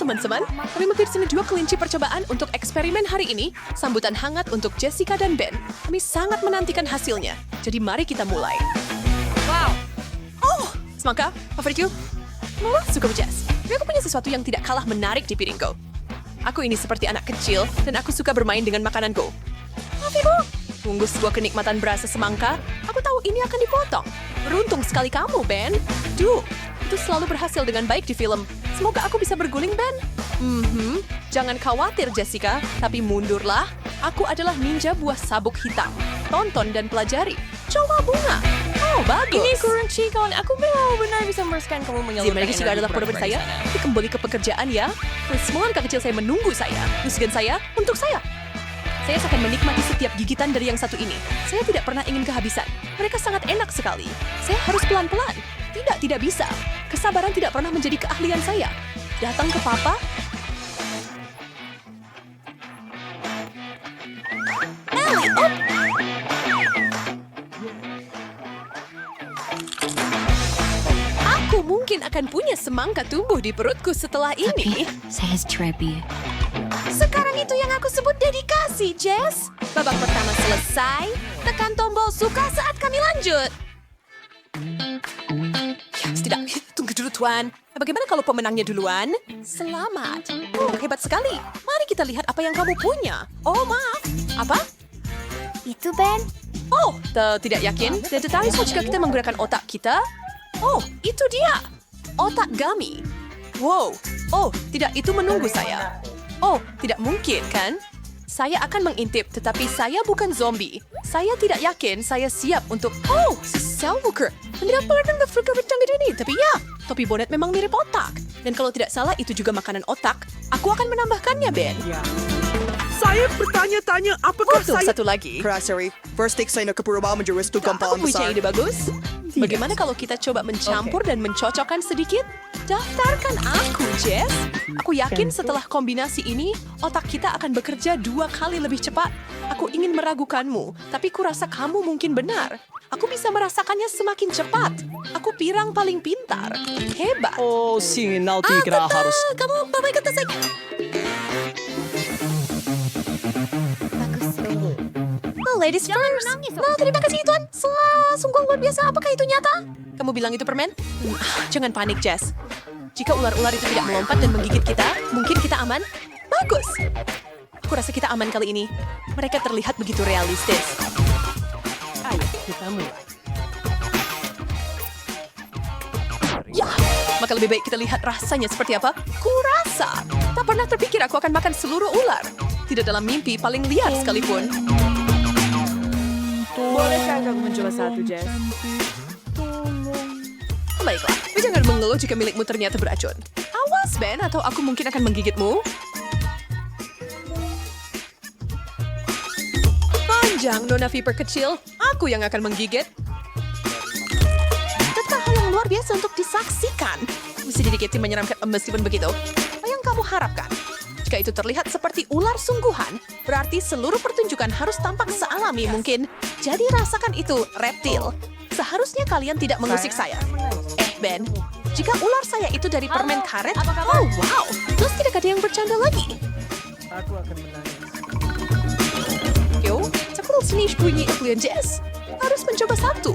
teman-teman. Kami mempersembahkan 2 kelinci percobaan untuk eksperimen hari ini. Sambutan hangat untuk Jessica dan Ben. Kami sangat menantikan hasilnya. Jadi mari kita mulai. Wow. Oh, semangka, favoritku. Suka Jess. Tapi aku punya sesuatu yang tidak kalah menarik di piringku. Aku ini seperti anak kecil dan aku suka bermain dengan makananku. Mafiku, tunggu sebuah kenikmatan berasa semangka. Aku tahu ini akan dipotong. Beruntung sekali kamu, Ben. Itu selalu berhasil dengan baik di film. Semoga aku bisa berguling, Ben. Jangan khawatir, Jessica. Tapi mundurlah. Aku adalah ninja buah sabuk hitam. Tonton dan pelajari. Coba bunga. Oh, bagus. Ini kurunci kawan, aku benar-benar bisa memerlukan kamu menyalurkan Mereka juga adalah produk saya. Tapi kembali ke pekerjaan ya. Semua anak kecil saya menunggu saya. Musikan saya untuk saya. Saya akan menikmati setiap gigitan dari yang satu ini. Saya tidak pernah ingin kehabisan. Mereka sangat enak sekali. Saya harus pelan-pelan. Tidak bisa. Kesabaran tidak pernah menjadi keahlian saya. Datang ke Papa. Ellie, oh. Aku mungkin akan punya semangka tumbuh di perutku setelah ini. Saya Trebi. Sekarang itu yang aku sebut dedikasi, Jess. Babak pertama selesai. Tekan tombol suka saat kami lanjut. Tidak, tunggu dulu, Tuan. Bagaimana kalau pemenangnya duluan? Selamat. Oh, hebat sekali. Mari kita lihat apa yang kamu punya. Oh, maaf. Apa? Itu Ben. Oh, tidak yakin. Dan tetapi jika kita menggunakan otak kita. Oh, itu dia. Otak gummy. Wow. Oh, tidak, itu menunggu saya. Oh, tidak mungkin, kan? Saya akan mengintip, tetapi saya bukan zombie. Saya tidak yakin saya siap untuk... Oh, si Selwalker. Tidak pernah nge-flicker ini. Tapi ya, topi bonet memang mirip otak. Dan kalau tidak salah, itu juga makanan otak. Aku akan menambahkannya, Ben. Saya bertanya-tanya apakah Tuh, saya... satu lagi. Sorry, first take saya nak kepurba menjurus tu Aku gampalan punya besar. ide bagus. Bagaimana kalau kita coba mencampur dan mencocokkan sedikit? Daftarkan aku, Jess. Aku yakin setelah kombinasi ini, otak kita akan bekerja 2 kali lebih cepat. Aku ingin meragukanmu, tapi kurasa kamu mungkin benar. Aku bisa merasakannya semakin cepat. Aku pirang paling pintar. Hebat. Oh, sinal tigra harus... Kamu bapak kata saya. Ladies first. Nah, terima kasih Tuan. Sungguh luar biasa. Apakah itu nyata? Kamu bilang itu permen? Jangan panik, Jess. Jika ular-ular itu tidak melompat dan menggigit kita, mungkin kita aman. Bagus. Aku rasa kita aman kali ini. Mereka terlihat begitu realistis. Ayo, kita mulai. Ya, maka lebih baik kita lihat rasanya seperti apa. Kurasa. Tak pernah terpikir aku akan makan seluruh ular. Tidak dalam mimpi paling liar sekalipun. Bolehkah aku mencoba satu, Jess? Baiklah, tapi jangan mengeluh jika milikmu ternyata beracun. Awas, Ben, atau aku mungkin akan menggigitmu. Panjang, Nona Viper kecil. Aku yang akan menggigit. Tetap hal yang luar biasa untuk disaksikan. Mesti dikit menyeramkan meskipun begitu. Apa yang kamu harapkan? Jika itu terlihat seperti ular sungguhan, berarti seluruh pertunjukan harus tampak sealami mungkin. Jadi rasakan itu, reptil. Seharusnya kalian tidak mengusik saya. Ben, jika ular saya itu dari permen karet, oh wow, terus tidak ada yang bercanda lagi. Aku akan menangis. Yo, cakul sini bunyi Evelyn Jess. Harus mencoba satu.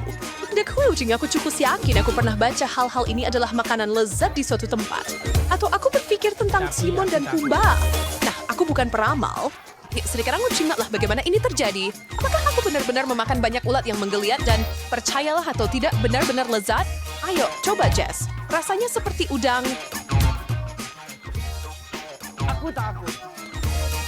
Tidak jika aku cukup yakin aku pernah baca hal-hal ini adalah makanan lezat di suatu tempat. Atau aku berpikir tentang Timon dan Pumba. Nah, aku bukan peramal. Sekarang ingatlah bagaimana ini terjadi. Apakah aku benar-benar memakan banyak ulat yang menggeliat dan percayalah atau tidak benar-benar lezat? Ayo, coba Jess. Rasanya seperti udang. Aku takut.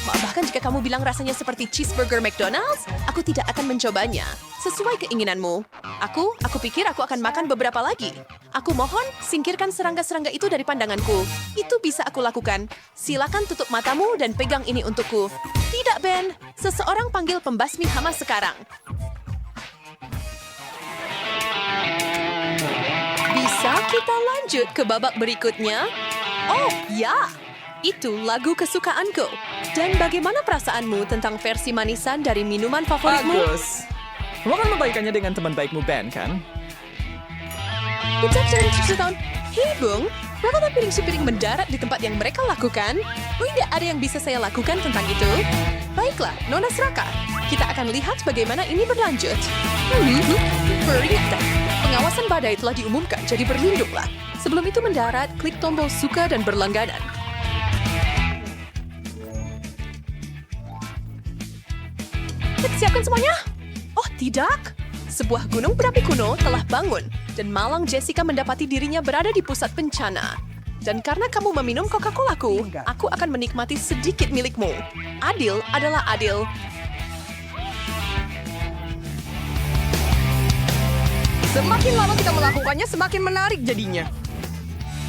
Bahkan jika kamu bilang rasanya seperti cheeseburger McDonald's, aku tidak akan mencobanya. Sesuai keinginanmu. Aku pikir aku akan makan beberapa lagi. Aku mohon, singkirkan serangga-serangga itu dari pandanganku. Itu bisa aku lakukan. Silakan tutup matamu dan pegang ini untukku. Tidak, Ben. Seseorang panggil pembasmi hama sekarang. Bisa kita lanjut ke babak berikutnya? Oh, ya. Itu lagu kesukaanku. Dan bagaimana perasaanmu tentang versi manisan dari minuman favoritmu? Bagus. Kamu akan membaikannya dengan teman baikmu Ben, kan? Kita jangan cerita. Hei, Bung. Bagaimana piring piring mendarat di tempat yang mereka lakukan? Tidak ada yang bisa saya lakukan tentang itu. Baiklah, Nona Seraka. Kita akan lihat bagaimana ini berlanjut. Peringatkan, pengawasan badai telah diumumkan, jadi berlindunglah. Sebelum itu mendarat, klik tombol suka dan berlangganan. Siapkan semuanya? Oh, tidak. Sebuah gunung berapi kuno telah bangun dan malang Jessica mendapati dirinya berada di pusat bencana. Dan karena kamu meminum Coca-Colaku, aku akan menikmati sedikit milikmu. Adil adalah adil. Semakin lama kita melakukannya, semakin menarik jadinya.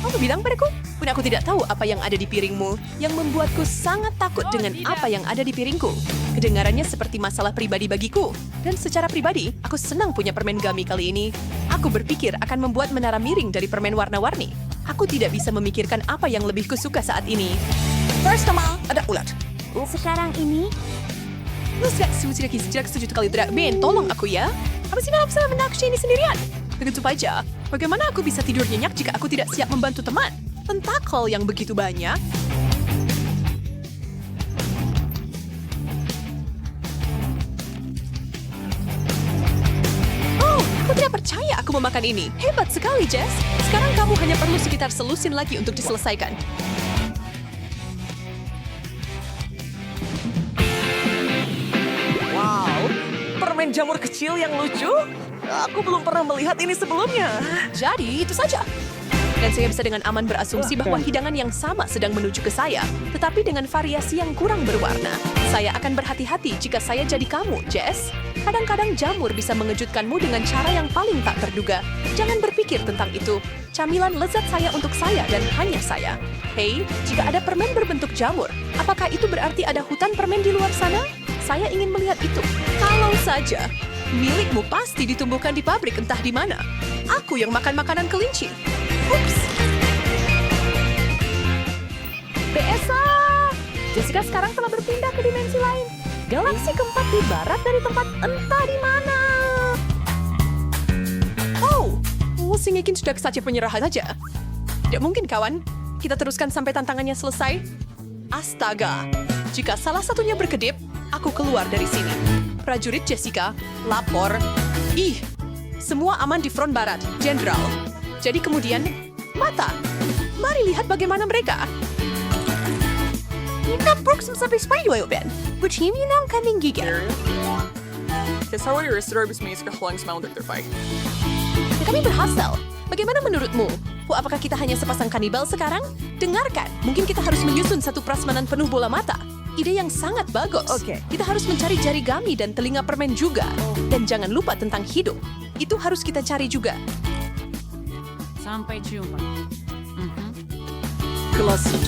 Kamu bilang padaku, pun aku tidak tahu apa yang ada di piringmu, yang membuatku sangat takut dengan apa yang ada di piringku. Kedengarannya seperti masalah pribadi bagiku. Dan secara pribadi, aku senang punya permen gummy kali ini. Aku berpikir akan membuat menara miring dari permen warna-warni. Aku tidak bisa memikirkan apa yang lebih kusuka saat ini. Pertama, ada ulat. Sekarang ini, Sejak setuju kali tidak, Ben, tolong aku ya. Apa sih dalam salah menakshi ini sendirian? Begitu aja. Bagaimana aku bisa tidur nyenyak jika aku tidak siap membantu teman? Tentakel yang begitu banyak. Oh, aku tidak percaya aku memakan ini. Hebat sekali, Jess. Sekarang kamu hanya perlu sekitar selusin lagi untuk diselesaikan. Wow, permen jamur kecil yang lucu. Aku belum pernah melihat ini sebelumnya. Jadi, itu saja. Dan saya bisa dengan aman berasumsi bahwa hidangan yang sama sedang menuju ke saya, tetapi dengan variasi yang kurang berwarna. Saya akan berhati-hati jika saya jadi kamu, Jess. Kadang-kadang jamur bisa mengejutkanmu dengan cara yang paling tak terduga. Jangan berpikir tentang itu. Camilan lezat saya untuk saya dan hanya saya. Hei, jika ada permen berbentuk jamur, apakah itu berarti ada hutan permen di luar sana? Saya ingin melihat itu. Kalau saja. Milikmu pasti ditumbuhkan di pabrik entah di mana. Aku yang makan makanan kelinci. Ups. BSA! Jessica sekarang telah berpindah ke dimensi lain. Galaksi keempat di barat dari tempat entah di mana. Oh, si Nikin sudah saja penyerahan saja. Tidak mungkin, kawan. Kita teruskan sampai tantangannya selesai. Astaga. Jika salah satunya berkedip, aku keluar dari sini. Prajurit Jessica, lapor. Ih, semua aman di front barat, Jenderal. Jadi kemudian, mata. Mari lihat bagaimana mereka. Nampuk sampai spider Ben. Bercimi nang kambing gigit. Kasaway restore bis may iskahlang smell terfay. Kami berhasil. Bagaimana menurutmu? Apakah kita hanya sepasang kanibal sekarang? Dengarkan, mungkin kita harus menyusun satu prasmanan penuh bola mata. Ide yang sangat bagus. Oke. Kita harus mencari jari gami dan telinga permen juga. Dan jangan lupa tentang hidung. Itu harus kita cari juga. Sampai jumpa. Klasik.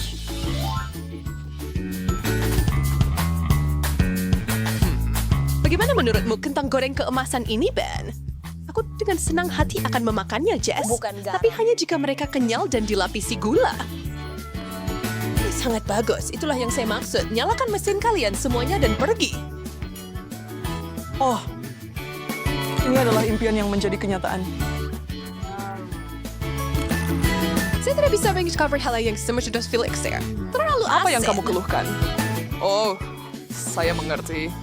Bagaimana menurutmu kentang goreng keemasan ini, Ben? Aku dengan senang hati akan memakannya, Jess. Bukan garam. Tapi hanya jika mereka kenyal dan dilapisi gula. Sangat bagus, itulah yang saya maksud. Nyalakan mesin kalian semuanya dan pergi. Oh, ini adalah impian yang menjadi kenyataan. Saya tidak bisa mengcover hal yang sudah Felix ya. Terlalu asin. Apa yang kamu keluhkan? Oh, saya mengerti.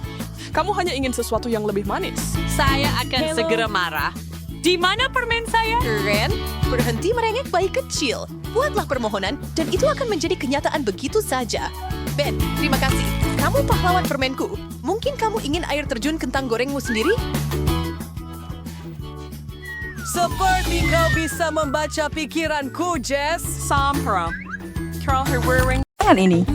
Kamu hanya ingin sesuatu yang lebih manis. Saya akan segera marah. Di mana permen saya? Ren, berhenti merengek bayi kecil. Buatlah permohonan dan itu akan menjadi kenyataan begitu saja. Ben, terima kasih. Kamu pahlawan permenku. Mungkin kamu ingin air terjun kentang gorengmu sendiri? Seperti kau bisa membaca pikiranku, Jess. Sampra. Carl Herwering. Tangan ini.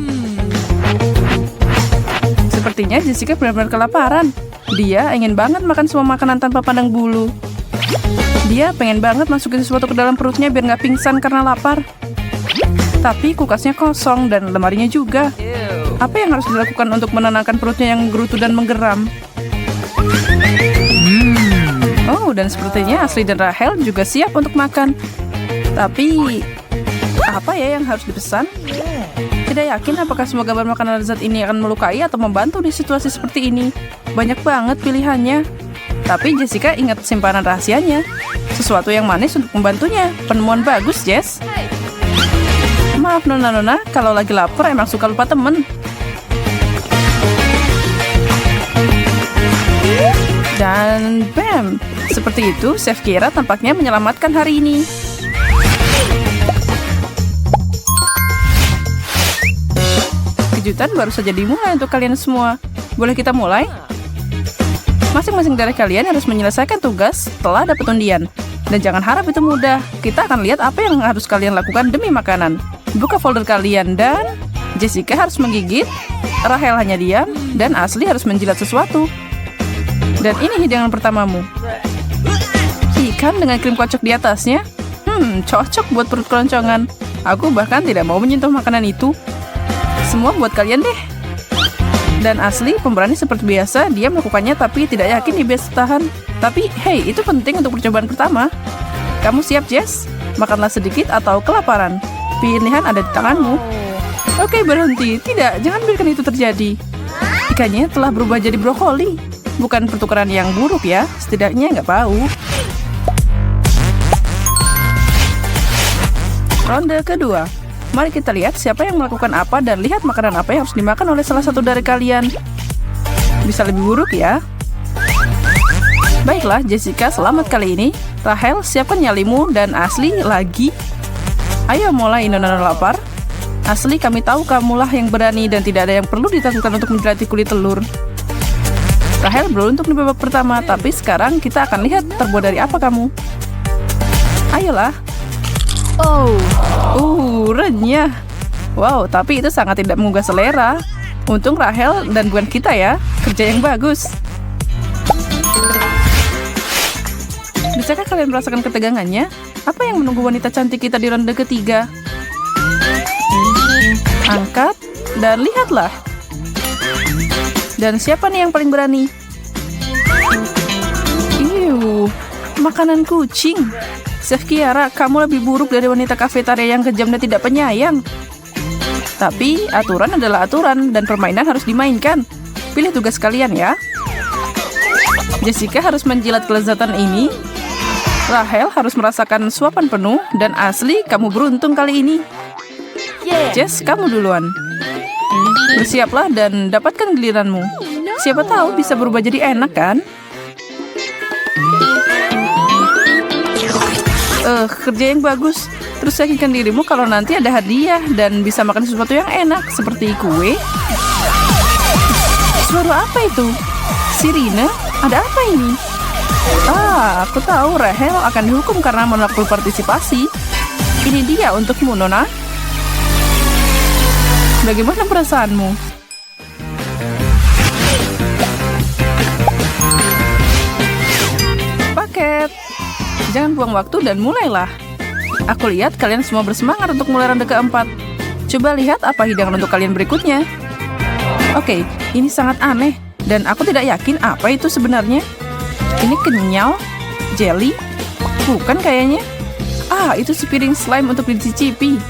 Sepertinya Jessica benar-benar kelaparan. Dia ingin banget makan semua makanan tanpa pandang bulu. Dia pengen banget masukin sesuatu ke dalam perutnya biar nggak pingsan karena lapar. Tapi kulkasnya kosong dan lemarinya juga. Apa yang harus dilakukan untuk menenangkan perutnya yang gerutu dan menggeram? Oh, dan sepertinya Ashley dan Rachel juga siap untuk makan. Tapi, apa ya yang harus dipesan? Tidak yakin apakah semua gambar makanan lezat ini akan melukai atau membantu di situasi seperti ini. Banyak banget pilihannya. Tapi Jessica ingat simpanan rahasianya. Sesuatu yang manis untuk membantunya. Penemuan bagus, Jess. Maaf Nona, kalau lagi lapar emang suka lupa temen. Dan bam, seperti itu Chef Kira tampaknya menyelamatkan hari ini. Kejutan baru saja dimulai untuk kalian semua. Boleh kita mulai? Masing-masing dari kalian harus menyelesaikan tugas setelah dapat undian. Dan jangan harap itu mudah. Kita akan lihat apa yang harus kalian lakukan demi makanan. Buka folder kalian dan Jessica harus menggigit, Rahel hanya diam, dan Ashley harus menjilat sesuatu. Dan ini hidangan pertamamu. Ikan dengan krim kocok di atasnya. Cocok buat perut keloncongan. Aku bahkan tidak mau menyentuh makanan itu. Semua buat kalian deh. Dan Ashley, pemberani seperti biasa, dia melakukannya tapi tidak yakin dia bisa tahan. Tapi, hey, itu penting untuk percobaan pertama. Kamu siap, Jess? Makanlah sedikit atau kelaparan. Pilihan ada di tanganmu. Oke, berhenti. Tidak, jangan biarkan itu terjadi. Ikannya telah berubah jadi brokoli. Bukan pertukaran yang buruk ya, setidaknya nggak bau. Ronde kedua. Mari kita lihat siapa yang melakukan apa dan lihat makanan apa yang harus dimakan oleh salah satu dari kalian. Bisa lebih buruk ya. Baiklah, Jessica selamat kali ini. Rahel, siapkan nyalimu dan Ashley lagi. Ayo mulai Nona lapar. Ashley, kami tahu kamulah yang berani dan tidak ada yang perlu ditakutkan untuk menjilati kulit telur. Rahel beruntung di babak pertama, tapi sekarang kita akan lihat terbuat dari apa kamu. Ayolah. Renyah. Wow, tapi itu sangat tidak menggugah selera. Untung Rahel dan bukan kita ya. Kerja yang bagus. Bisakah kalian merasakan ketegangannya? Apa yang menunggu wanita cantik kita di ronde ketiga? Angkat dan lihatlah. Dan siapa nih yang paling berani? Makanan kucing. Chef Kiara, kamu lebih buruk dari wanita kafetaria yang kejam dan tidak penyayang. Tapi, aturan adalah aturan dan permainan harus dimainkan. Pilih tugas kalian ya. Jessica harus menjilat kelezatan ini. Rahel harus merasakan suapan penuh. Dan Ashley, kamu beruntung kali ini. Jess, kamu duluan. Bersiaplah dan dapatkan giliranmu. Siapa tahu bisa berubah jadi enak kan? Kerja yang bagus. Terus yakinkan dirimu kalau nanti ada hadiah dan bisa makan sesuatu yang enak seperti kue. Suara apa itu? Sirine? Ada apa ini? Aku tahu Rahel akan dihukum karena menolak berpartisipasi. Ini dia untukmu, Nona. Bagaimana perasaanmu? Paket. Jangan buang waktu dan mulailah. Aku lihat kalian semua bersemangat untuk mulai ronde keempat. Coba lihat apa hidangan untuk kalian berikutnya. Oke, ini sangat aneh. Dan aku tidak yakin apa itu sebenarnya. Ini kenyal? Jelly? Bukan kayaknya. Itu sepiring slime untuk dicicipi.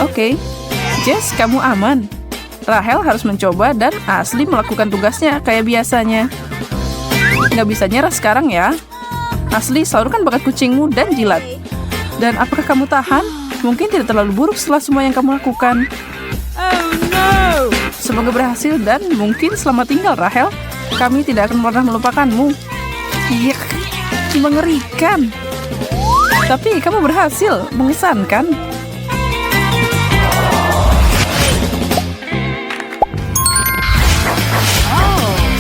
Oke, Jess, kamu aman. Rahel harus mencoba dan Ashley melakukan tugasnya kayak biasanya. Nggak bisa nyerah sekarang ya. Ashley, salurkan bakat kucingmu dan jilat. Dan apakah kamu tahan? Mungkin tidak terlalu buruk setelah semua yang kamu lakukan. Semoga berhasil dan mungkin selamat tinggal, Rahel. Kami tidak akan pernah melupakanmu. Iya, mengerikan. Tapi kamu berhasil, mengesankan.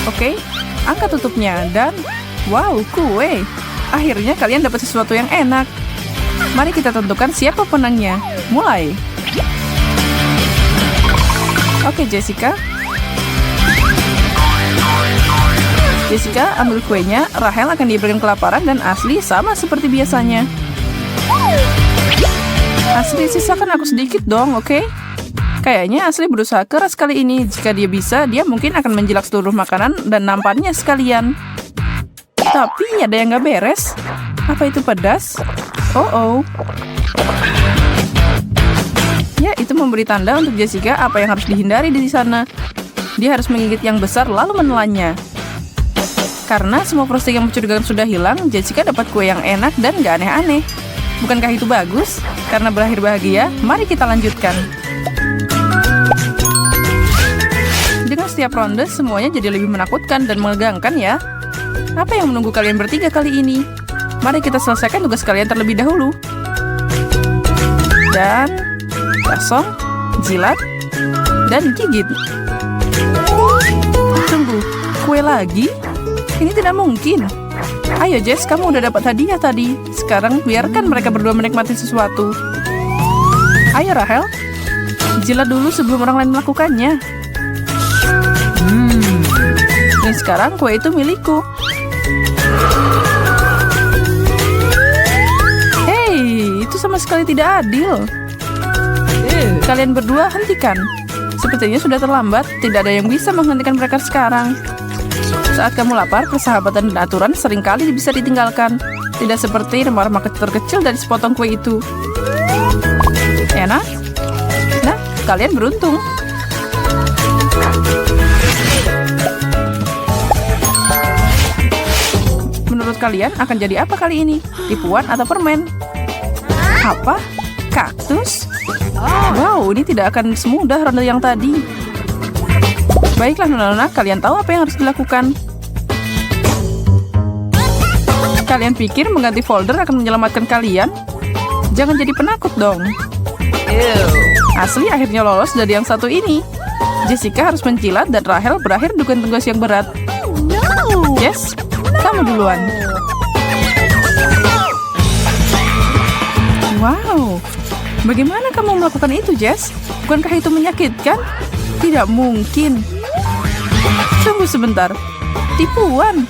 Oke, angkat tutupnya dan wow, kue. Akhirnya kalian dapat sesuatu yang enak. Mari kita tentukan siapa penangnya. Mulai. Oke, Jessica. Jessica, ambil kuenya. Rahel akan diberikan kelaparan dan Ashley sama seperti biasanya. Ashley, sisakan aku sedikit dong, oke? Kayaknya Ashley berusaha keras kali ini. Jika dia bisa, dia mungkin akan menjilat seluruh makanan dan nampannya sekalian. Tapi ada yang nggak beres. Apa itu pedas? Ya, itu memberi tanda untuk Jessica apa yang harus dihindari di sana. Dia harus menggigit yang besar lalu menelannya. Karena semua frosting yang mencurigakan sudah hilang, Jessica dapat kue yang enak dan nggak aneh-aneh. Bukankah itu bagus? Karena berakhir bahagia, mari kita lanjutkan. Dengan setiap ronde, semuanya jadi lebih menakutkan dan menegangkan ya. Apa yang menunggu kalian bertiga kali ini? Mari kita selesaikan tugas kalian terlebih dahulu. Dan kosong, jilat, dan gigit. Tunggu, kue lagi? Ini tidak mungkin. Ayo Jess, kamu udah dapat hadiah tadi. Sekarang biarkan mereka berdua menikmati sesuatu. Ayo Rahel, jilat dulu sebelum orang lain melakukannya. Dan sekarang kue itu milikku. Hei, itu sama sekali tidak adil. Kalian berdua hentikan. Sepertinya sudah terlambat. Tidak ada yang bisa menghentikan mereka sekarang. Saat kamu lapar, persahabatan dan aturan seringkali bisa ditinggalkan. Tidak seperti remah-remah terkecil dari sepotong kue itu. Enak? Nah, kalian beruntung. Menurut kalian akan jadi apa kali ini? Tipuan atau permen? Apa? Kaktus? Wow, ini tidak akan semudah ronde yang tadi. Baiklah nona-nona, kalian tahu apa yang harus dilakukan. Kalian pikir mengganti folder akan menyelamatkan kalian? Jangan jadi penakut dong. Asli akhirnya lolos dari yang satu ini. Jessica harus menjilat dan Rahel berakhir dengan tugas yang berat. Yes, kamu duluan. Wow, bagaimana kamu melakukan itu, Jess? Bukankah itu menyakitkan? Tidak mungkin. Tunggu sebentar. Tipuan.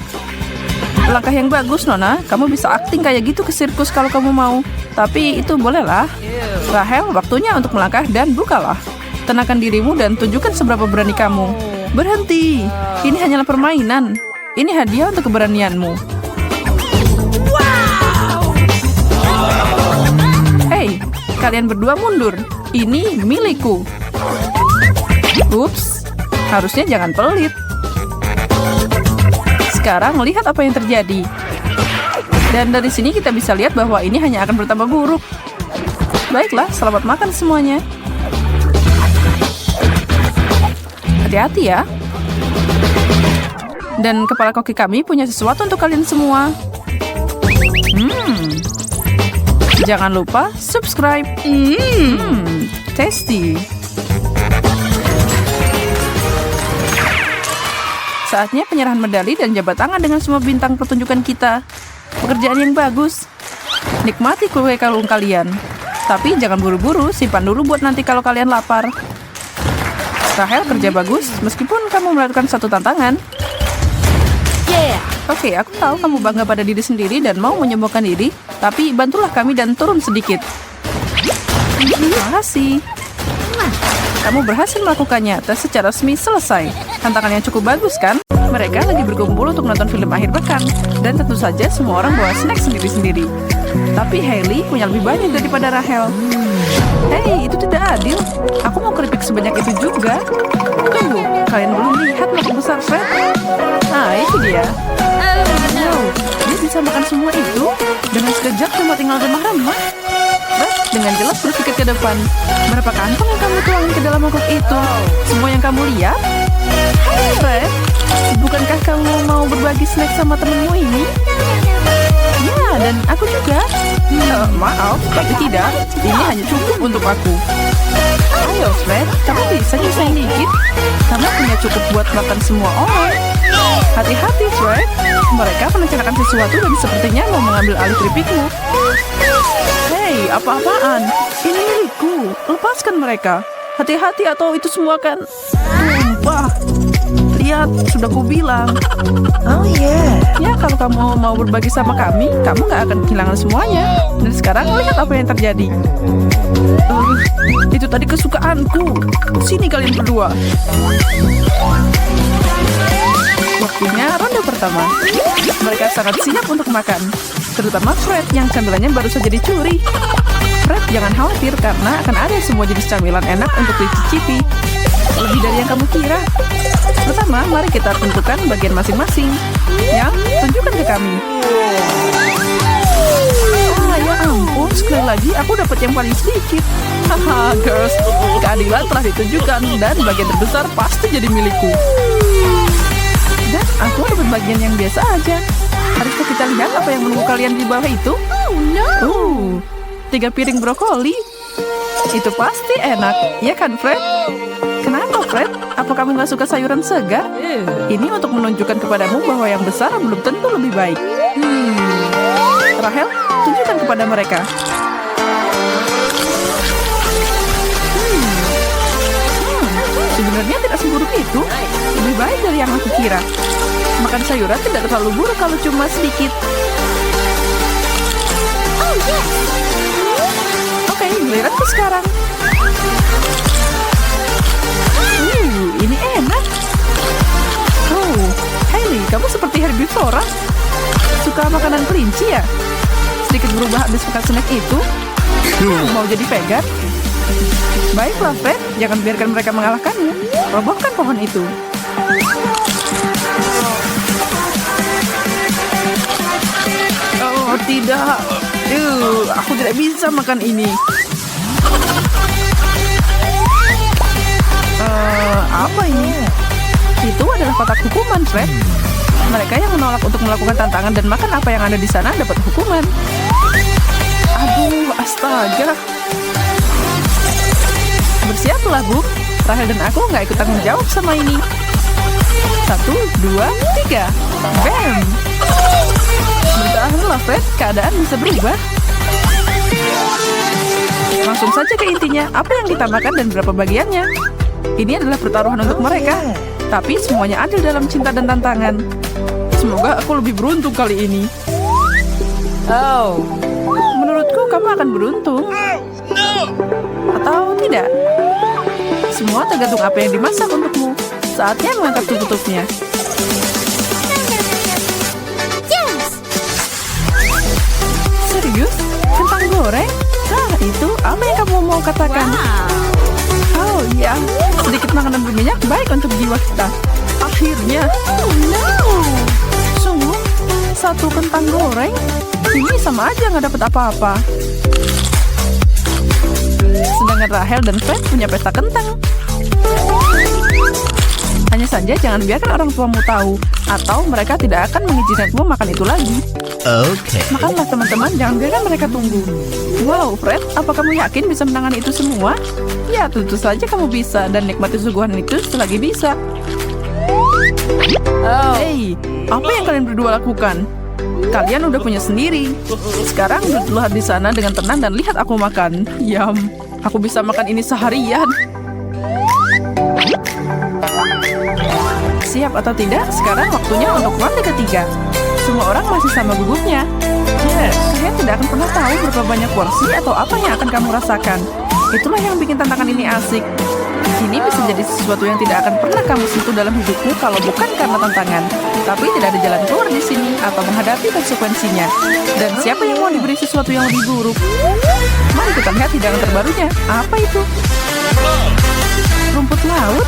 Langkah yang bagus, Nona. Kamu bisa akting kayak gitu ke sirkus kalau kamu mau. Tapi itu bolehlah. Rahel, waktunya untuk melangkah dan bukalah. Tenangkan dirimu dan tunjukkan seberapa berani kamu. Berhenti. Ini hanyalah permainan. Ini hadiah untuk keberanianmu. Hei, kalian berdua mundur. Ini milikku. Ups, harusnya jangan pelit. Sekarang lihat apa yang terjadi. Dan dari sini kita bisa lihat bahwa ini hanya akan bertambah buruk. Baiklah, selamat makan semuanya. Hati-hati ya. Dan kepala koki kami punya sesuatu untuk kalian semua. Jangan lupa subscribe. Tasty. Saatnya penyerahan medali dan jabat tangan dengan semua bintang pertunjukan kita. Pekerjaan yang bagus. Nikmati kue kalung kalian. Tapi jangan buru-buru, simpan dulu buat nanti kalau kalian lapar. Rahel kerja bagus, meskipun kamu melakukan satu tantangan. Oke, aku tahu kamu bangga pada diri sendiri dan mau menyembuhkan diri, tapi bantulah kami dan turun sedikit. Terima kasih. Kamu berhasil melakukannya. Tes secara resmi selesai. Tantangan yang cukup bagus, kan? Mereka lagi berkumpul untuk nonton film akhir pekan. Dan tentu saja semua orang bawa snack sendiri-sendiri. Tapi Hailey punya lebih banyak daripada Rahel. Hei, itu tidak adil. Aku mau keripik sebanyak itu juga. Tunggu, kalian belum lihat mangkuk besar Fred? Nah, itu dia. Wow, dia bisa makan semua itu. Dengan sekejap cuma tinggal remah-remah. Fred dengan jelas berpikir ke depan. Berapa kantong yang kamu tuangin ke dalam mangkuk itu? Semua yang kamu lihat? Hai Fred, bukankah kamu mau berbagi snack sama temenmu ini? Ya, dan aku juga. Maaf, tapi tidak. Ini hanya cukup untuk aku. Ayo Fred, kamu bisa nyesain dikit. Karena punya cukup buat makan semua orang. Hati-hati Fred, mereka merencanakan sesuatu dan sepertinya mau mengambil alih keripikmu. Hei, apa-apaan? Ini milikku. Lepaskan mereka. Hati-hati atau itu semua akan tumpah. Lihat, sudah kubilang. Oh yeah. Ya, kalau kamu mau berbagi sama kami, kamu gak akan kehilangan semuanya. Dan sekarang lihat apa yang terjadi. Itu tadi kesukaanku. Sini kalian berdua. Waktunya ronde pertama. Mereka sangat siap untuk makan. Terutama Fred yang camilannya baru saja dicuri. Fred, jangan khawatir karena akan ada semua jenis camilan enak untuk dicicipi. Lebih dari yang kamu kira. Pertama, mari kita tentukan bagian masing-masing. Yang tunjukkan ke kami. Ya Ampun, sekali lagi aku dapat yang paling sedikit. Haha, girls, keadilan telah ditunjukkan dan bagian terbesar pasti jadi milikku. Dan aku dapat bagian yang biasa aja. Haruskah kita lihat apa yang menunggu kalian di bawah itu? 3 piring brokoli. Itu pasti enak, ya kan Fred? Kenapa Fred? Apa kamu gak suka sayuran segar? Ini untuk menunjukkan kepadamu bahwa yang besar belum tentu lebih baik. Rahel, tunjukkan kepada mereka. Sebenarnya tidak seburuk itu. Lebih baik dari yang aku kira. Makan sayuran tidak terlalu buruk kalau cuma sedikit. Oke, giliranku sekarang. Ini enak. Oh, Hailey, kamu seperti herbivora. Suka makanan kelinci ya? Sedikit berubah habis makan snack itu. Mau jadi vegan? Baiklah, Fred. Jangan biarkan mereka mengalahkanmu. Robohkan pohon itu. Oh, tidak. Aku tidak bisa makan ini. Apa ini? Itu adalah kotak hukuman, Fred. Mereka yang menolak untuk melakukan tantangan dan makan apa yang ada di sana dapat hukuman. Aduh, astaga. Bersiaplah, Bu. Rahel dan aku nggak ikut tanggung jawab sama ini. 1, 2, 3. Bam! Bertahanlah, Fred. Keadaan bisa berubah. Langsung saja ke intinya. Apa yang kita makan dan berapa bagiannya. Ini adalah pertaruhan untuk mereka. Tapi semuanya adil dalam cinta dan tantangan. Semoga aku lebih beruntung kali ini. Menurutku kamu akan beruntung. Atau tidak? Semua tergantung apa yang dimasak untukmu. Saatnya mengangkat tutupnya. Serius? Kentang goreng? Nah, itu apa yang kamu mau katakan? Oh iya, sedikit makanan berminyak baik untuk jiwa kita. Akhirnya. Sungguh, 1 kentang goreng? Ini sama aja nggak dapat apa-apa. Sedangkan Rahel dan Fred punya pesta kentang. Hanya saja jangan biarkan orang tuamu tahu, atau mereka tidak akan mengizinkanmu makan itu lagi. Oke. Makanlah teman-teman, jangan biarkan mereka tunggu. Wow, Fred, apa kamu yakin bisa menangani itu semua? Ya, tentu saja kamu bisa, dan nikmati suguhan itu selagi bisa. Hey, apa yang kalian berdua lakukan? Kalian udah punya sendiri. Sekarang duduklah di sana dengan tenang dan lihat aku makan. Yum, aku bisa makan ini seharian. Siap atau tidak? Sekarang waktunya untuk ronde ketiga. Semua orang masih sama gugupnya. Kalian tidak akan pernah tahu berapa banyak porsi atau apa yang akan kamu rasakan. Itulah yang bikin tantangan ini asik. Ini bisa jadi sesuatu yang tidak akan pernah kamu sentuh dalam hidupmu kalau bukan karena tantangan. Tapi tidak ada jalan keluar di sini atau menghadapi konsekuensinya. Dan siapa yang mau diberi sesuatu yang lebih buruk? Mari kita lihat hidangan terbarunya. Apa itu? Rumput laut?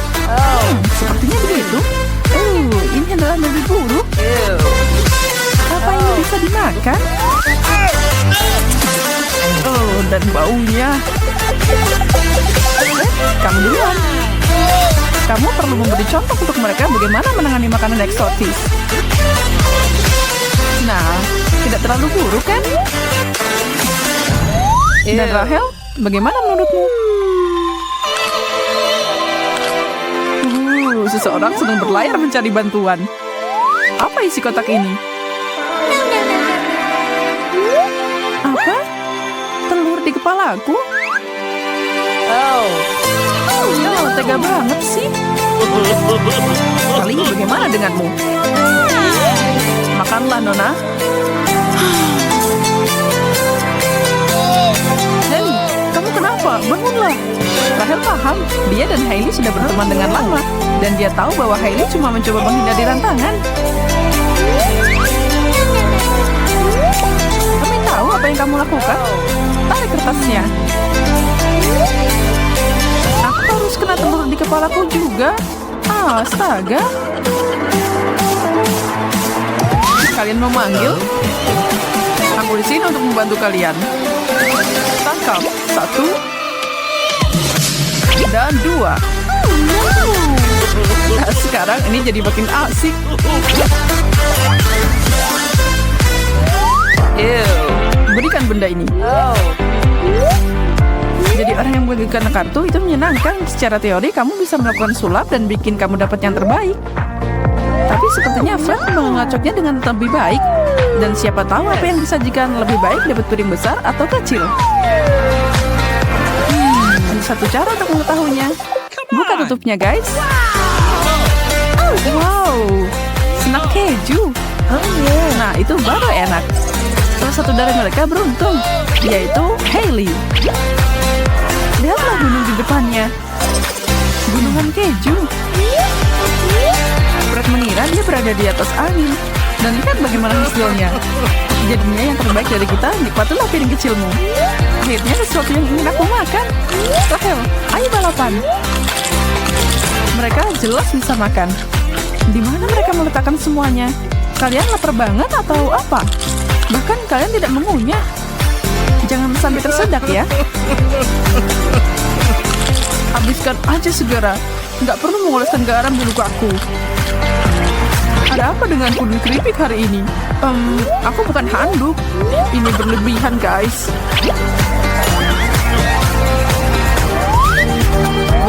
Sepertinya begitu. Ini adalah lebih buruk. Apa ini bisa dimakan? Dan baunya. Kamu duluan. Kamu perlu memberi contoh untuk mereka bagaimana menangani makanan eksotis. Nah, tidak terlalu buruk kan? Dan Rahel, bagaimana menurutmu? Seseorang sedang berlayar mencari bantuan. Apa isi kotak ini? Apa? Telur di kepalaku? Oh, tega banget sih. Kali bagaimana denganmu? Makanlah, Nona. Jenny, kamu kenapa? Bangunlah. Rahel paham, dia dan Hailey sudah berteman dengan lama. Dan dia tahu bahwa Hailey cuma mencoba menghindari rantangan. Kami tahu apa yang kamu lakukan. Tarik kertasnya. Aku harus kena telur di kepalaku juga. Astaga. Kalian mau manggil? Aku Aku di sini untuk membantu kalian. Tangkap 1 dan 2. Nah, sekarang ini jadi makin asik. Berikan benda ini. Jadi orang yang membagikan kartu itu menyenangkan. Secara teori kamu bisa melakukan sulap dan bikin kamu dapat yang terbaik. Tapi sepertinya Fred mengocoknya dengan lebih baik. Dan siapa tahu apa yang disajikan lebih baik, dapat piring besar atau kecil. Ada satu cara untuk mengetahuinya. Buka tutupnya, guys. Wow, snack keju. Nah, itu baru enak. Salah satu dari mereka beruntung, yaitu Hailey. Lihatlah gunung di depannya. Gunungan keju. Fred mengira dia berada di atas angin. Dan lihat bagaimana hasilnya. Jadinya yang terbaik dari kita, nikmatilah piring kecilmu. Akhirnya sesuatu yang ingin aku makan. Rahel, ayo balapan. Mereka jelas bisa makan. Di mana mereka meletakkan semuanya? Kalian lapar banget atau apa? Bahkan kalian tidak mengunyah. Jangan sampai tersedak ya. Habiskan aja segera. Nggak perlu mengoleskan garam di lukaku. Ada apa dengan puding keripik hari ini? Aku bukan handuk. Ini berlebihan, guys.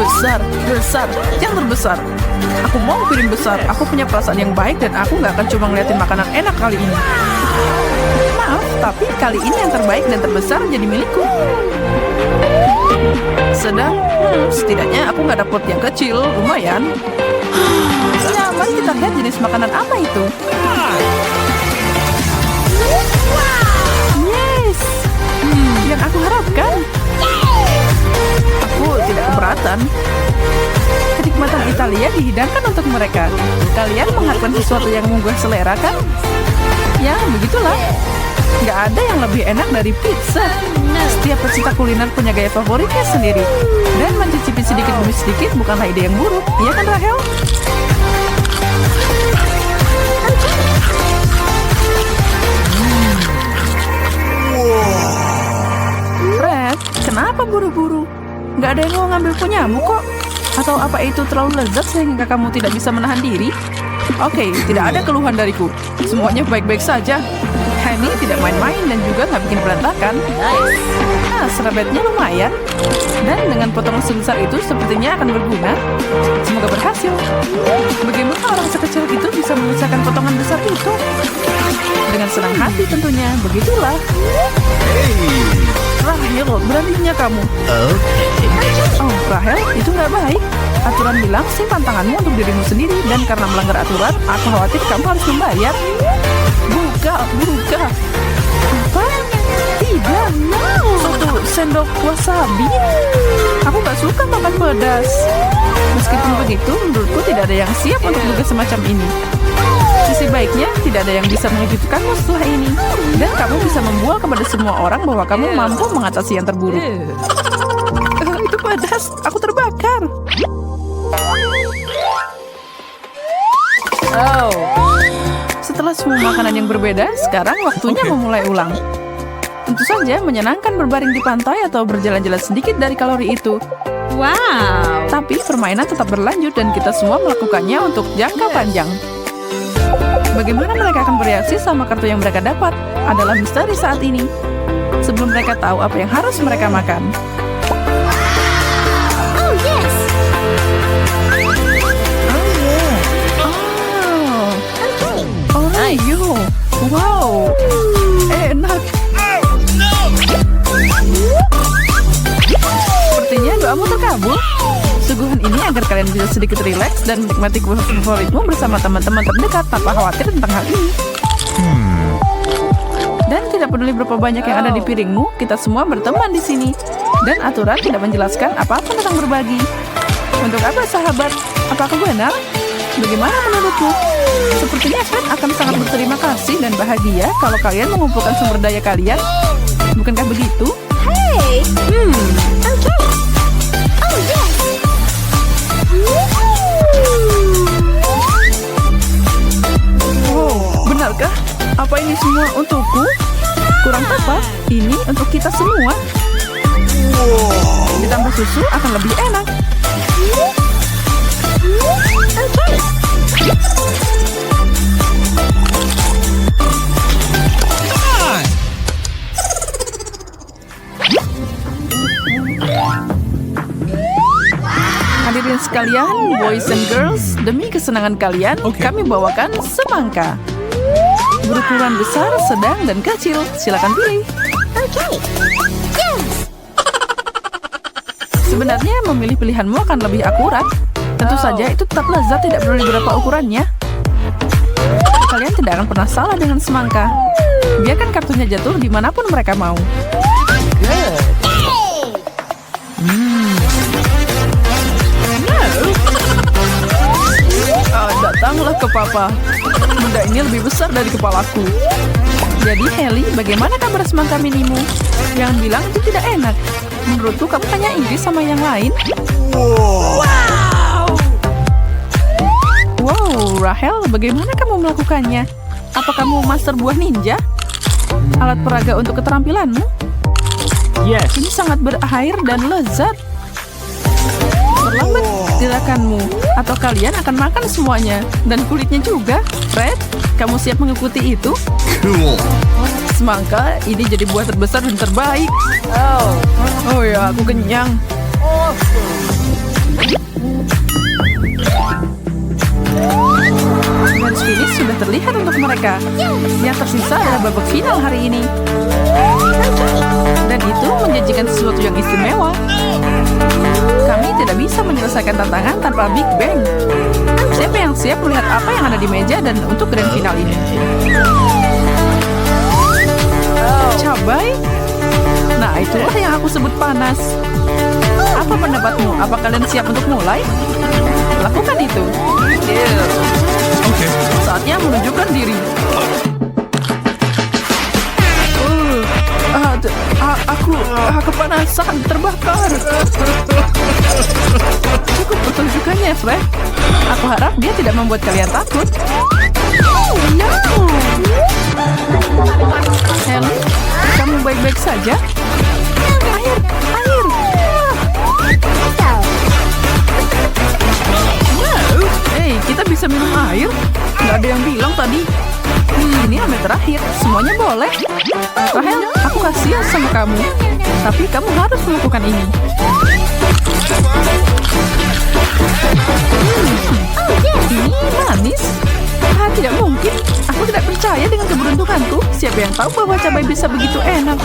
Besar, yang terbesar. Aku mau piring besar. Aku punya perasaan yang baik dan aku nggak akan cuma ngeliatin makanan enak kali ini. Maaf, tapi kali ini yang terbaik dan terbesar jadi milikku. Sedang, setidaknya aku nggak dapet yang kecil, lumayan. Nah, mari kita lihat jenis makanan apa itu. Yes, yang aku harapkan. Aku tidak keberatan. Kenikmatan Italia dihidangkan untuk mereka. Kalian mengharapkan sesuatu yang menggugah selera, kan? Ya, begitulah. Nggak ada yang lebih enak dari pizza. Setiap pecinta kuliner punya gaya favoritnya sendiri. Dan mencicipi sedikit demi sedikit bukanlah ide yang buruk. Iya kan, Rahel? Fred, kenapa buru-buru? Nggak ada yang mau ngambil punyamu kok. Atau apa itu terlalu lezat sehingga kamu tidak bisa menahan diri? Oke, tidak ada keluhan dariku. Semuanya baik-baik saja. Honey tidak main-main dan juga nggak bikin berantakan. Nah, serabetnya lumayan. Dan dengan potongan sebesar itu sepertinya akan berguna. Semoga berhasil. Bagaimana orang sekecil itu bisa menyelesaikan potongan besar itu? Dengan senang hati tentunya, begitulah. Rahel, beraninya kamu. Oh, Rahel, itu nggak baik. Aturan bilang simpan tanganmu untuk dirimu sendiri. Dan karena melanggar aturan, aku khawatir kamu harus membayar. Buka. Apa? Tidak. Satu sendok wasabi. Aku nggak suka makan pedas. Meskipun begitu, menurutku tidak ada yang siap untuk tugas semacam ini. Sisi baiknya, tidak ada yang bisa mengejutkanmu setelah ini. Dan kamu bisa membual kepada semua orang bahwa kamu mampu mengatasi yang terburuk. Itu pedas, aku terbakar. Setelah semua makanan yang berbeda, sekarang waktunya memulai ulang. Tentu saja menyenangkan berbaring di pantai atau berjalan-jalan sedikit dari kalori itu. Wow. Tapi permainan tetap berlanjut dan kita semua melakukannya untuk jangka panjang. Bagaimana mereka akan bereaksi sama kartu yang mereka dapat adalah misteri saat ini. Sebelum mereka tahu apa yang harus mereka makan. Oh, yes! Oh, Oreo. Wow. Enak. Sepertinya doamu terkabul. Suguhan ini agar kalian bisa sedikit rileks dan menikmati kue favoritmu bersama teman-teman terdekat tanpa khawatir tentang hal ini. Dan tidak peduli berapa banyak yang ada di piringmu, kita semua berteman di sini. Dan aturan tidak menjelaskan apa-apa tentang berbagi. Untuk apa, sahabat? Apakah benar? Bagaimana menurutmu? Sepertinya Fred akan sangat berterima kasih dan bahagia kalau kalian mengumpulkan sumber daya kalian. Bukankah begitu? Hey! Okay. Oh, yes! Wow, benarkah? Apa ini semua untukku? Kurang ditambah susu akan lebih enak. Hadirin sekalian, boys and girls, demi kesenangan kalian, kami bawakan semangka. Berukuran besar, sedang, dan kecil. Silakan pilih. Okay. Yes. Sebenarnya memilih pilihanmu akan lebih akurat. Tentu saja itu tetap lezat tidak peduli berapa ukurannya. Kalian tidak akan pernah salah dengan semangka. Biarkan kartunya jatuh dimanapun mereka mau. Datanglah ke papa. Benda ini lebih besar dari kepalaku. Jadi Ellie, bagaimana kabar semangka minimu? Jangan bilang itu tidak enak. Menurutku kamu hanya iri sama yang lain. Wow, Rahel, bagaimana kamu melakukannya? Apa kamu master buah ninja? Alat peraga untuk keterampilanmu? Yes. Ini sangat berair dan lezat. Berlambat gerakanmu, atau kalian akan makan semuanya. Dan kulitnya juga. Fred, kamu siap mengikuti itu? Cool. Semangka, ini jadi buah terbesar dan terbaik. Oh ya, aku kenyang. Garis finish sudah terlihat untuk mereka. Yang tersisa adalah babak final hari ini. Dan itu menjanjikan sesuatu yang istimewa. Kami tidak bisa menyelesaikan tantangan tanpa Big Bang. Siapa yang siap melihat apa yang ada di meja dan untuk grand final ini? Cabai? Nah, itulah yang aku sebut panas. Apa pendapatmu? Apa kalian siap untuk mulai? Lakukan itu. Oke. Saatnya menunjukkan diri. Aku kepanasan, terbakar. Cukup pertunjukannya, Fred. Aku harap dia tidak membuat kalian takut. Oh, no. Ellie, kamu baik-baik saja? Air. Hey, kita bisa minum air? Nggak ada yang bilang tadi. Ini hampir terakhir. Semuanya boleh. Rahel, aku kasihan sama kamu. Tapi kamu harus melakukan ini. Ini manis. Tidak mungkin. Aku tidak percaya dengan keberuntunganku. Siapa yang tahu bahwa cabai bisa begitu enak?